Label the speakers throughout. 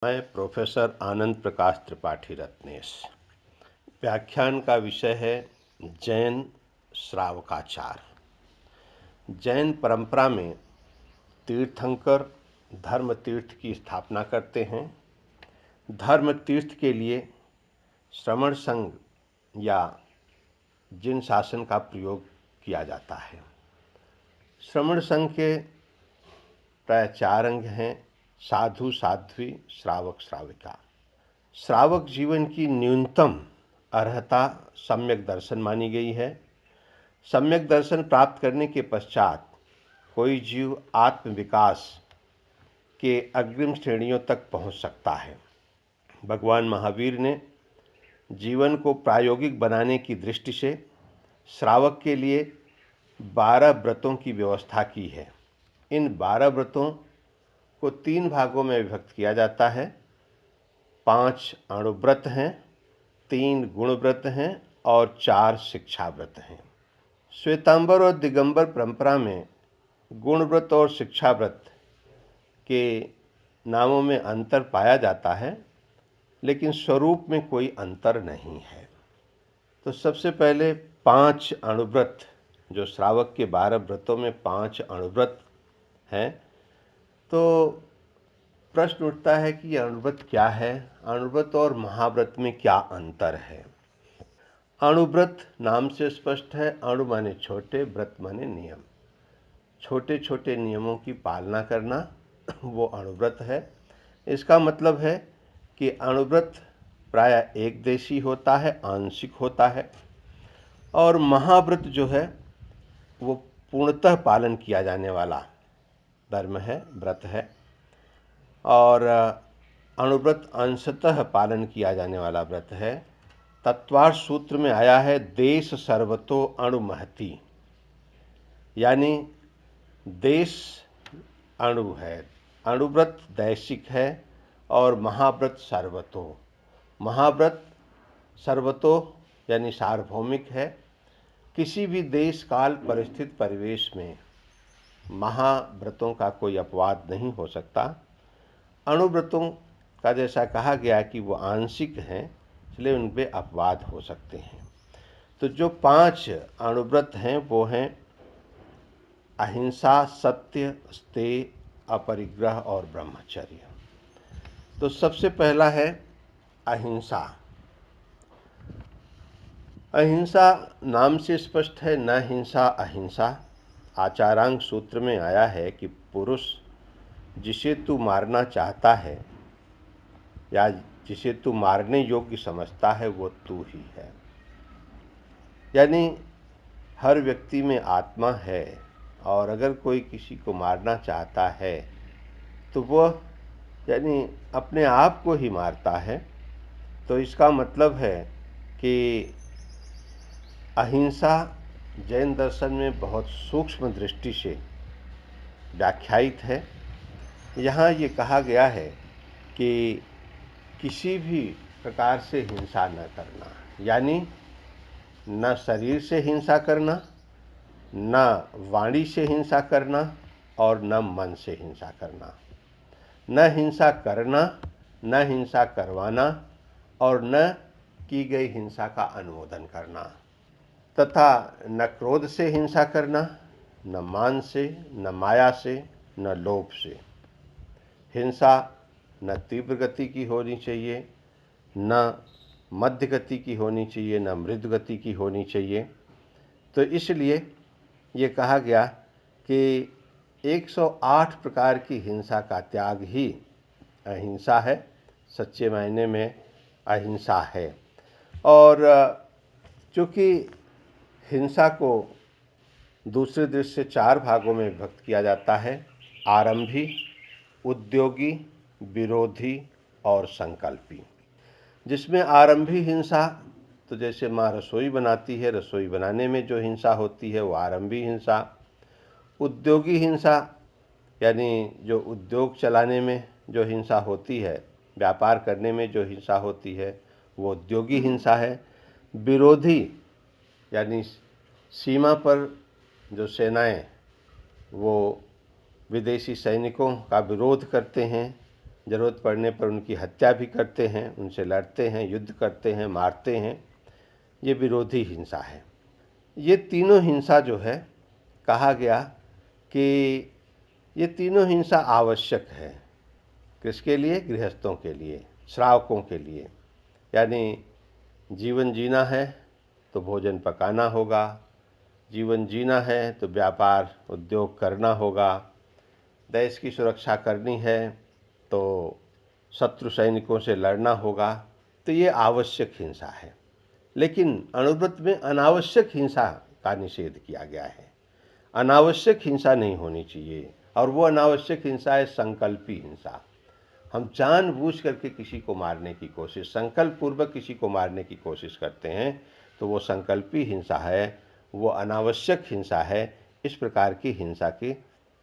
Speaker 1: मैं प्रोफेसर आनंद प्रकाश त्रिपाठी रत्नेश। व्याख्यान का विषय है जैन श्रावकाचार। जैन परंपरा में तीर्थंकर धर्म तीर्थ की स्थापना करते हैं। धर्म तीर्थ के लिए श्रमण संघ या जिन शासन का प्रयोग किया जाता है। श्रमण संघ के प्राय 4 अंग हैं: साधु, साध्वी, श्रावक, श्राविका। श्रावक जीवन की न्यूनतम अर्हता सम्यक दर्शन मानी गई है। सम्यक दर्शन प्राप्त करने के पश्चात कोई जीव आत्म विकास के अग्रिम श्रेणियों तक पहुंच सकता है। भगवान महावीर ने जीवन को प्रायोगिक बनाने की दृष्टि से श्रावक के लिए 12 व्रतों की व्यवस्था की है। इन 12 व्रतों को 3 भागों में विभक्त किया जाता है। 5 अणुव्रत हैं, 3 गुणव्रत हैं और 4 शिक्षा व्रत हैं। श्वेतांबर और दिगंबर परंपरा में गुणव्रत और शिक्षा व्रत के नामों में अंतर पाया जाता है, लेकिन स्वरूप में कोई अंतर नहीं है। तो सबसे पहले 5 अणुव्रत, जो श्रावक के 12 व्रतों में 5 अणुव्रत हैं। तो प्रश्न उठता है कि अणुव्रत क्या है, अणुव्रत और महाव्रत में क्या अंतर है। अणुव्रत नाम से स्पष्ट है। अणु माने छोटे, व्रत माने नियम। छोटे छोटे नियमों की पालना करना वो अणुव्रत है। इसका मतलब है कि अणुव्रत प्राय एक देशी होता है, आंशिक होता है। और महाव्रत जो है वो पूर्णतः पालन किया जाने वाला धर्म है, व्रत है। और अणुव्रत अंशतः पालन किया जाने वाला व्रत है। तत्वार्थ सूत्र में आया है देश सर्वतो अणु महती, यानी देश अणु है, अणुव्रत दैशिक है और महाव्रत सर्वतो। महाव्रत सर्वतो यानी सार्वभौमिक है। किसी भी देश काल परिस्थिति परिवेश में महाव्रतों का कोई अपवाद नहीं हो सकता। अणुव्रतों का जैसा कहा गया कि वो आंशिक हैं, इसलिए उन पे अपवाद हो सकते हैं। तो जो 5 अणुव्रत हैं वो हैं अहिंसा, सत्य, स्तेय, अपरिग्रह और ब्रह्मचर्य। तो सबसे पहला है अहिंसा। अहिंसा नाम से स्पष्ट है, न हिंसा अहिंसा। आचारांग सूत्र में आया है कि पुरुष जिसे तू मारना चाहता है या जिसे तू मारने योग्य समझता है वो तू ही है। यानी हर व्यक्ति में आत्मा है और अगर कोई किसी को मारना चाहता है तो वह यानी अपने आप को ही मारता है। तो इसका मतलब है कि अहिंसा जैन दर्शन में बहुत सूक्ष्म दृष्टि से व्याख्यायित है। यहाँ ये कहा गया है कि किसी भी प्रकार से हिंसा न करना, यानी न शरीर से हिंसा करना, न वाणी से हिंसा करना और न मन से हिंसा करना। न हिंसा करना, न हिंसा करवाना और न की गई हिंसा का अनुमोदन करना, तथा न क्रोध से हिंसा करना, न मान से, न माया से, न लोभ से। हिंसा न तीव्र गति की होनी चाहिए, न मध्य गति की होनी चाहिए, न मृदु गति की होनी चाहिए। तो इसलिए ये कहा गया कि 108 प्रकार की हिंसा का त्याग ही अहिंसा है, सच्चे मायने में अहिंसा है। और चूँकि हिंसा को दूसरे दृष्टि से 4 भागों में विभक्त किया जाता है: आरंभी, उद्योगी, विरोधी और संकल्पी। जिसमें आरंभी हिंसा, तो जैसे माँ रसोई बनाती है, रसोई बनाने में जो हिंसा होती है वो आरंभी हिंसा। उद्योगी हिंसा यानी जो उद्योग चलाने में जो हिंसा होती है, व्यापार करने में जो हिंसा होती है वो उद्योगी हिंसा है। विरोधी यानी सीमा पर जो सेनाएं वो विदेशी सैनिकों का विरोध करते हैं, ज़रूरत पड़ने पर उनकी हत्या भी करते हैं, उनसे लड़ते हैं, युद्ध करते हैं, मारते हैं। ये विरोधी हिंसा है। ये तीनों हिंसा जो है, कहा गया कि ये तीनों हिंसा आवश्यक है। किसके लिए? गृहस्थों के लिए, श्रावकों के लिए। यानी जीवन जीना है तो भोजन पकाना होगा, जीवन जीना है तो व्यापार उद्योग करना होगा, देश की सुरक्षा करनी है तो शत्रु सैनिकों से लड़ना होगा। तो ये आवश्यक हिंसा है। लेकिन अणुव्रत में अनावश्यक हिंसा का निषेध किया गया है। अनावश्यक हिंसा नहीं होनी चाहिए, और वो अनावश्यक हिंसा है संकल्पी हिंसा। हम जानबूझ करके किसी को मारने की कोशिश, संकल्प पूर्वक किसी को मारने की कोशिश करते हैं, तो वो संकल्पी हिंसा है, वो अनावश्यक हिंसा है। इस प्रकार की हिंसा के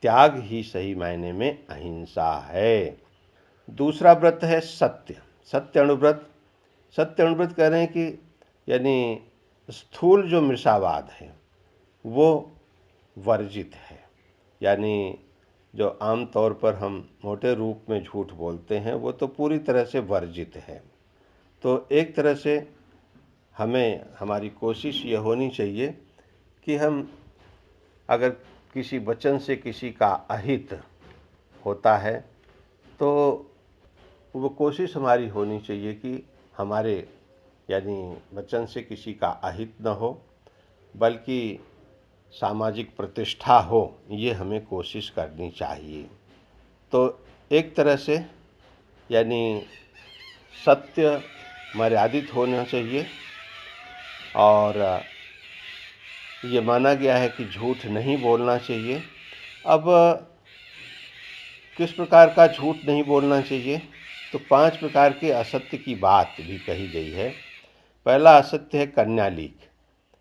Speaker 1: त्याग ही सही मायने में अहिंसा है। दूसरा व्रत है सत्य, सत्य अणुव्रत। सत्य अणुव्रत कह रहे हैं कि यानी स्थूल जो मृषावाद है वो वर्जित है। यानी जो आम तौर पर हम मोटे रूप में झूठ बोलते हैं वो तो पूरी तरह से वर्जित है। तो एक तरह से हमें हमारी कोशिश ये होनी चाहिए कि हम अगर किसी वचन से किसी का अहित होता है तो वो कोशिश हमारी होनी चाहिए कि हमारे यानी वचन से किसी का अहित न हो, बल्कि सामाजिक प्रतिष्ठा हो, ये हमें कोशिश करनी चाहिए। तो एक तरह से यानी सत्य मर्यादित होना चाहिए, और ये माना गया है कि झूठ नहीं बोलना चाहिए। अब किस प्रकार का झूठ नहीं बोलना चाहिए? तो 5 प्रकार के असत्य की बात भी कही गई है। पहला असत्य है कन्या लीक,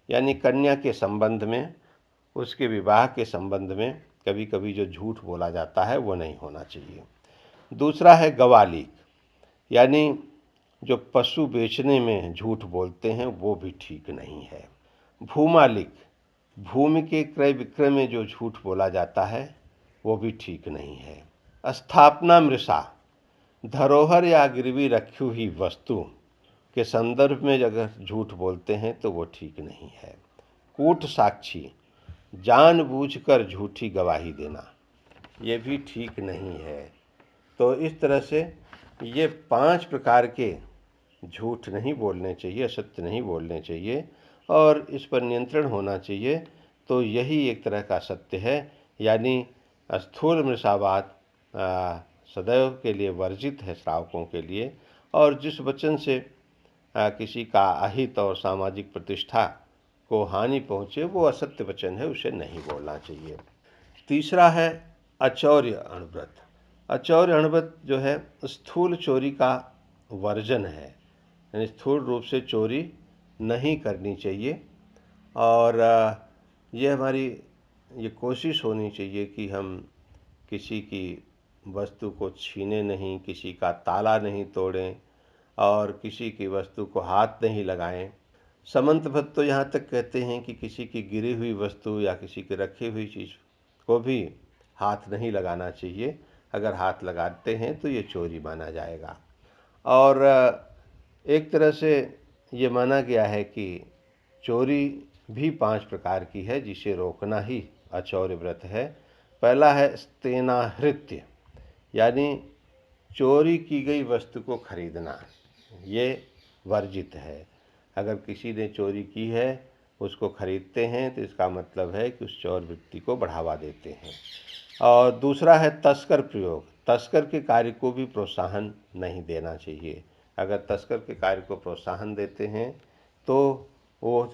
Speaker 1: यानी कन्या के संबंध में, उसके विवाह के संबंध में कभी कभी जो झूठ बोला जाता है वो नहीं होना चाहिए। दूसरा है गवाह लीक, यानी जो पशु बेचने में झूठ बोलते हैं वो भी ठीक नहीं है। भूमा लीक, भूमि के क्रय विक्रय में जो झूठ बोला जाता है वो भी ठीक नहीं है। स्थापना मृषा, धरोहर या गिरवी रखी हुई वस्तु के संदर्भ में अगर झूठ बोलते हैं तो वो ठीक नहीं है। कूट साक्षी, जानबूझकर झूठी गवाही देना, ये भी ठीक नहीं है। तो इस तरह से ये 5 प्रकार के झूठ नहीं बोलने चाहिए, असत्य नहीं बोलने चाहिए, और इस पर नियंत्रण होना चाहिए। तो यही एक तरह का सत्य है। यानी स्थूल मृषावाद सदैव के लिए वर्जित है श्रावकों के लिए, और जिस वचन से किसी का अहित और सामाजिक प्रतिष्ठा को हानि पहुँचे वो असत्य वचन है, उसे नहीं बोलना चाहिए। तीसरा है अचौर्य अणुव्रत। अचौर्य अणुव्रत जो है स्थूल चोरी का वर्जन है, यानी स्थूल रूप से चोरी नहीं करनी चाहिए। और ये हमारी ये कोशिश होनी चाहिए कि हम किसी की वस्तु को छीने नहीं, किसी का ताला नहीं तोड़ें, और किसी की वस्तु को हाथ नहीं लगाएं। समंत भट्ट तो यहाँ तक कहते हैं कि किसी की गिरी हुई वस्तु या किसी की रखी हुई चीज़ को भी हाथ नहीं लगाना चाहिए। अगर हाथ लगाते हैं तो ये चोरी माना जाएगा। और एक तरह से ये माना गया है कि चोरी भी 5 प्रकार की है, जिसे रोकना ही अचौर्य व्रत है। पहला है स्तेनाहृत्य, यानी चोरी की गई वस्तु को खरीदना, ये वर्जित है। अगर किसी ने चोरी की है उसको खरीदते हैं तो इसका मतलब है कि उस चोर वृत्ति को बढ़ावा देते हैं। और दूसरा है तस्कर प्रयोग, तस्कर के कार्य को भी प्रोत्साहन नहीं देना चाहिए। अगर तस्कर के कार्य को प्रोत्साहन देते हैं तो वो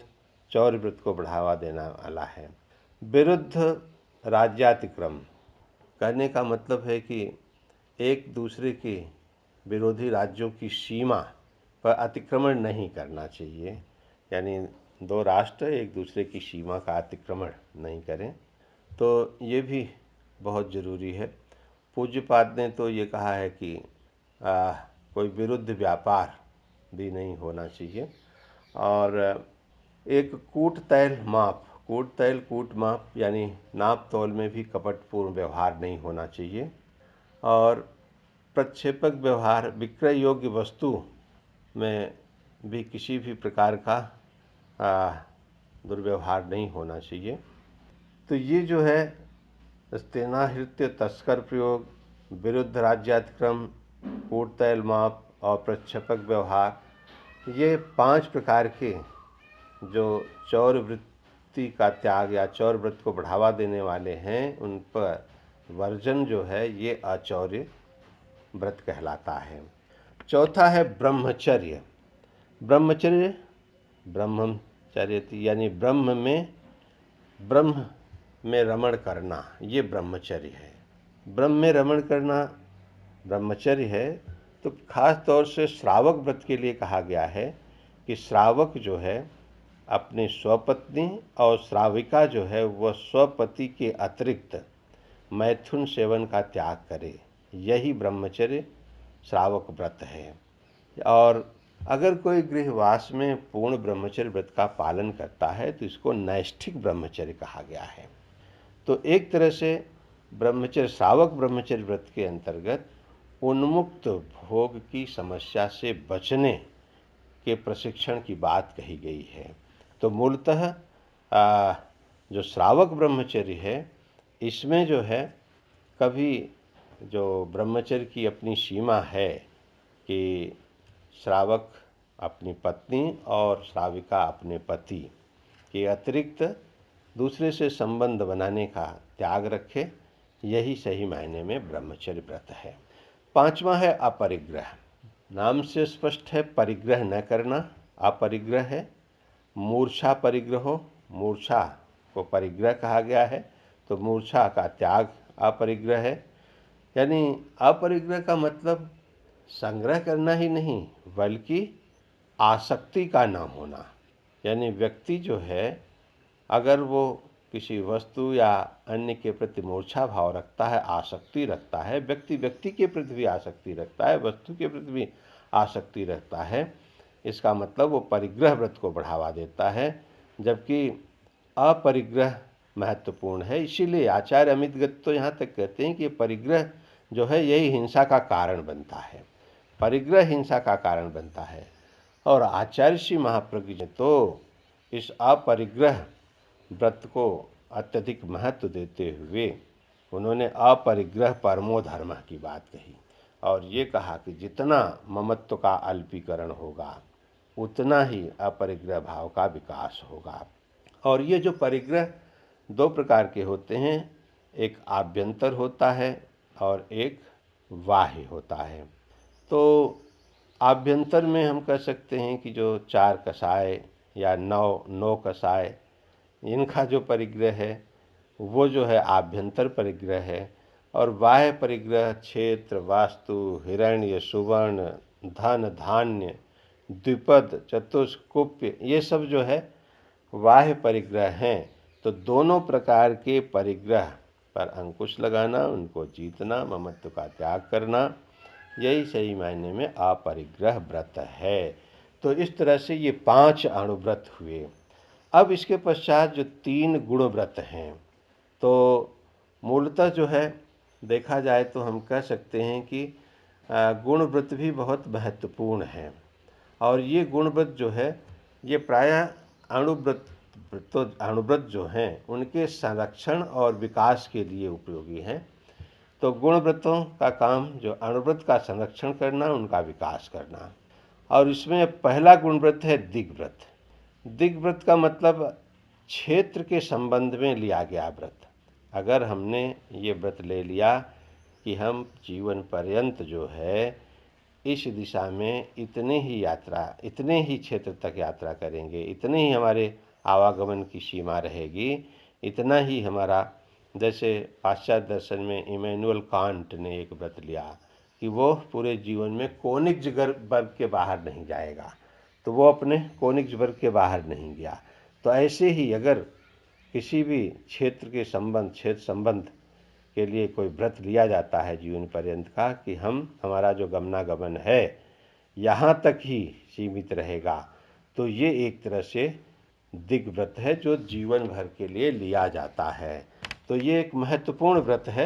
Speaker 1: चौर्य वृत्ति को बढ़ावा देने वाला है। विरुद्ध राज्यातिक्रम, कहने का मतलब है कि एक दूसरे के विरोधी राज्यों की सीमा पर अतिक्रमण नहीं करना चाहिए, यानी 2 राष्ट्र एक दूसरे की सीमा का अतिक्रमण नहीं करें। तो ये भी बहुत ज़रूरी है। पूज्यपाद ने तो ये कहा है कि कोई विरुद्ध व्यापार भी नहीं होना चाहिए। और एक कूट तैल माप, कूट तैल कूट माप, यानी नाप तौल में भी कपटपूर्ण व्यवहार नहीं होना चाहिए। और प्रक्षेपक व्यवहार, विक्रय योग्य वस्तु में भी किसी भी प्रकार का दुर्व्यवहार नहीं होना चाहिए। तो ये जो है स्तेनाहृत्य, तस्कर प्रयोग, विरुद्ध राज्यातिक्रम, कूट तैल माप और प्रक्षेपक व्यवहार, ये 5 प्रकार के जो चौर वृत्ति का त्याग या चौर व्रत को बढ़ावा देने वाले हैं, उन पर वर्जन जो है ये अचौर्य व्रत कहलाता है। चौथा है ब्रह्मचर्य। ब्रह्मचर्य ब्रह्मचर्य यानी ब्रह्म में रमण करना, ये ब्रह्मचर्य है। ब्रह्म में रमण करना ब्रह्मचर्य है। तो खास तौर से श्रावक व्रत के लिए कहा गया है कि श्रावक जो है अपनी स्वपत्नी और श्राविका जो है वह स्वपति के अतिरिक्त मैथुन सेवन का त्याग करे, यही ब्रह्मचर्य श्रावक व्रत है। और अगर कोई गृहवास में पूर्ण ब्रह्मचर्य व्रत का पालन करता है तो इसको नैष्ठिक ब्रह्मचर्य कहा गया है। तो एक तरह से ब्रह्मचर्य, श्रावक ब्रह्मचर्य व्रत के अंतर्गत उन्मुक्त भोग की समस्या से बचने के प्रशिक्षण की बात कही गई है। तो मूलतः जो श्रावक ब्रह्मचर्य है, इसमें जो है कभी जो ब्रह्मचर्य की अपनी सीमा है कि श्रावक अपनी पत्नी और श्राविका अपने पति के अतिरिक्त दूसरे से संबंध बनाने का त्याग रखे, यही सही मायने में ब्रह्मचर्य व्रत है। 5वां है अपरिग्रह। नाम से स्पष्ट है, परिग्रह न करना अपरिग्रह है। मूर्छा परिग्रहो, मूर्छा को परिग्रह कहा गया है, तो मूर्छा का त्याग अपरिग्रह है। यानी अपरिग्रह का मतलब संग्रह करना ही नहीं बल्कि आसक्ति का न होना। यानी व्यक्ति जो है अगर वो किसी वस्तु या अन्य के प्रति मूर्छा भाव रखता है, आसक्ति रखता है, व्यक्ति के प्रति भी आसक्ति रखता है, वस्तु के प्रति भी आसक्ति रखता है, इसका मतलब वो परिग्रह व्रत को बढ़ावा देता है, जबकि अपरिग्रह महत्वपूर्ण है। इसीलिए आचार्य अमित गत तो यहाँ तक कहते हैं कि परिग्रह जो है यही हिंसा का कारण बनता है, परिग्रह हिंसा का कारण बनता है। और आचार्य श्री महाप्रज्ञ ने तो इस अपरिग्रह व्रत को अत्यधिक महत्व देते हुए उन्होंने अपरिग्रह परमो धर्म की बात कही और ये कहा कि जितना ममत्व का अल्पीकरण होगा उतना ही अपरिग्रह भाव का विकास होगा। और ये जो परिग्रह 2 प्रकार के होते हैं, एक आभ्यंतर होता है और एक बाह्य होता है। तो आभ्यंतर में हम कह सकते हैं कि जो 4 कषाय या 9 कषाय, इनका जो परिग्रह है वो जो है आभ्यंतर परिग्रह है। और बाह्य परिग्रह क्षेत्र, वास्तु, हिरण्य, सुवर्ण, धन, धान्य, द्विपद, चतुष्कुप्य, ये सब जो है बाह्य परिग्रह हैं। तो दोनों प्रकार के परिग्रह पर अंकुश लगाना, उनको जीतना, ममत्व का त्याग करना, यही सही मायने में अपरिग्रह व्रत है। तो इस तरह से ये 5 अणुव्रत हुए। अब इसके पश्चात जो 3 गुण व्रत हैं, तो मूलतः जो है देखा जाए तो हम कह सकते हैं कि गुण व्रत भी बहुत महत्वपूर्ण हैं। और ये गुण व्रत जो है ये प्रायः अणुव्रत जो हैं उनके संरक्षण और विकास के लिए उपयोगी हैं। तो गुण व्रतों का काम जो अणुव्रत का संरक्षण करना, उनका विकास करना। और इसमें पहला गुण व्रत है दिग्व्रत। दिग्व्रत का मतलब क्षेत्र के संबंध में लिया गया व्रत। अगर हमने ये व्रत ले लिया कि हम जीवन पर्यंत जो है इस दिशा में इतने ही क्षेत्र तक यात्रा करेंगे, इतने ही हमारे आवागमन की सीमा रहेगी, इतना ही हमारा, जैसे पाश्चात्य दर्शन में इमैनुअल कांट ने एक व्रत लिया कि वो पूरे जीवन में कोनिग्सबर्ग के बाहर नहीं जाएगा, तो वो अपने कोनिग्सबर्ग के बाहर नहीं गया। तो ऐसे ही अगर किसी भी क्षेत्र संबंध के लिए कोई व्रत लिया जाता है जीवन पर्यंत का कि हमारा जो गमनागमन है यहाँ तक ही सीमित रहेगा, तो ये एक तरह से दिग्व्रत है जो जीवन भर के लिए लिया जाता है। तो ये एक महत्वपूर्ण व्रत है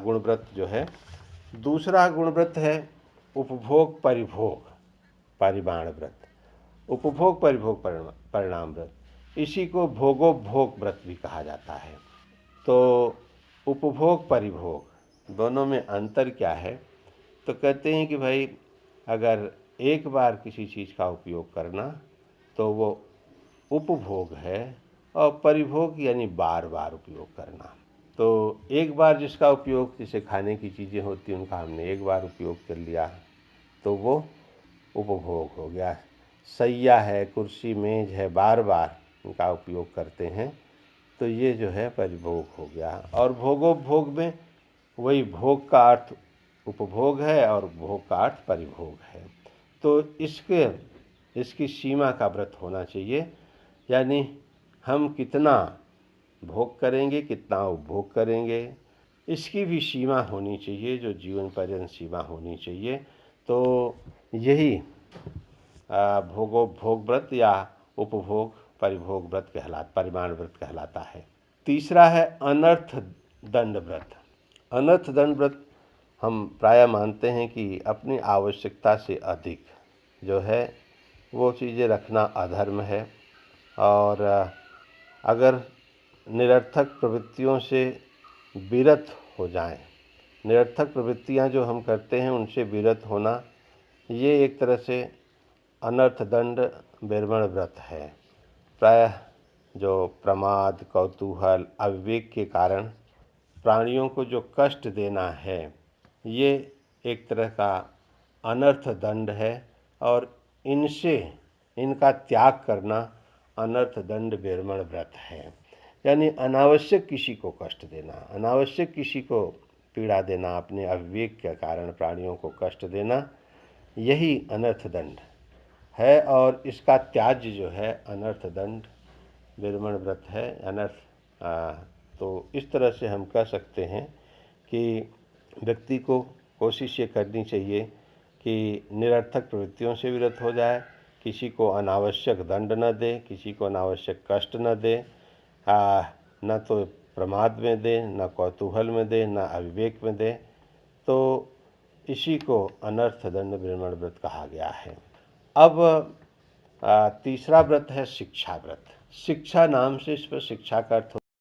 Speaker 1: गुण व्रत जो है। दूसरा गुणव्रत है उपभोग परिभोग परिमाण व्रत, उपभोग परिभोग परिणाम व्रत। इसी को भोगोपभोग व्रत भी कहा जाता है। तो उपभोग परिभोग दोनों में अंतर क्या है? तो कहते हैं कि भाई अगर एक बार किसी चीज़ का उपयोग करना तो वो उपभोग है, और परिभोग यानी बार बार उपयोग करना। तो एक बार जिसका उपयोग, जैसे खाने की चीज़ें होती हैं उनका हमने एक बार उपयोग कर लिया तो वो उपभोग हो गया। सैया है, कुर्सी मेज है, बार बार उनका उपयोग करते हैं तो ये जो है परिभोग हो गया। और भोगोपभोग में वही भोग का अर्थ उपभोग है और भोग का अर्थ परिभोग है। तो इसकी सीमा का व्रत होना चाहिए, यानी हम कितना भोग करेंगे, कितना उपभोग करेंगे, इसकी भी सीमा होनी चाहिए, जो जीवन पर्यंत सीमा होनी चाहिए। तो यही भोगोपभोग व्रत या उपभोग परिभोग व्रत परिमाण व्रत कहलाता है। तीसरा है अनर्थ दंड व्रत। अनर्थ दंड व्रत हम प्रायः मानते हैं कि अपनी आवश्यकता से अधिक जो है वो चीज़ें रखना अधर्म है, और अगर निरर्थक प्रवृत्तियों से विरत हो जाएं, निरर्थक प्रवृत्तियां जो हम करते हैं उनसे विरत होना, ये एक तरह से अनर्थ दंड विरमण व्रत है। प्रायः जो प्रमाद, कौतूहल, अविवेक के कारण प्राणियों को जो कष्ट देना है, ये एक तरह का अनर्थ दंड है, और इनका त्याग करना अनर्थ दंड विरमण व्रत है। यानी अनावश्यक किसी को कष्ट देना, अनावश्यक किसी को पीड़ा देना, अपने अविवेक के कारण प्राणियों को कष्ट देना, यही अनर्थ दंड है। और इसका त्याज्य जो है अनर्थ दंड विरमण व्रत है। तो इस तरह से हम कह सकते हैं कि व्यक्ति को कोशिश ये करनी चाहिए कि निरर्थक प्रवृत्तियों से विरत हो जाए, किसी को अनावश्यक दंड न दे, किसी को अनावश्यक कष्ट न दे, न तो प्रमाद में दे, न कौतूहल में दे, न अविवेक में दे। तो इसी को अनर्थ दंड विरमण व्रत कहा गया है। अब तीसरा व्रत है शिक्षा व्रत। शिक्षा नाम से इस पर शिक्षा का अर्थ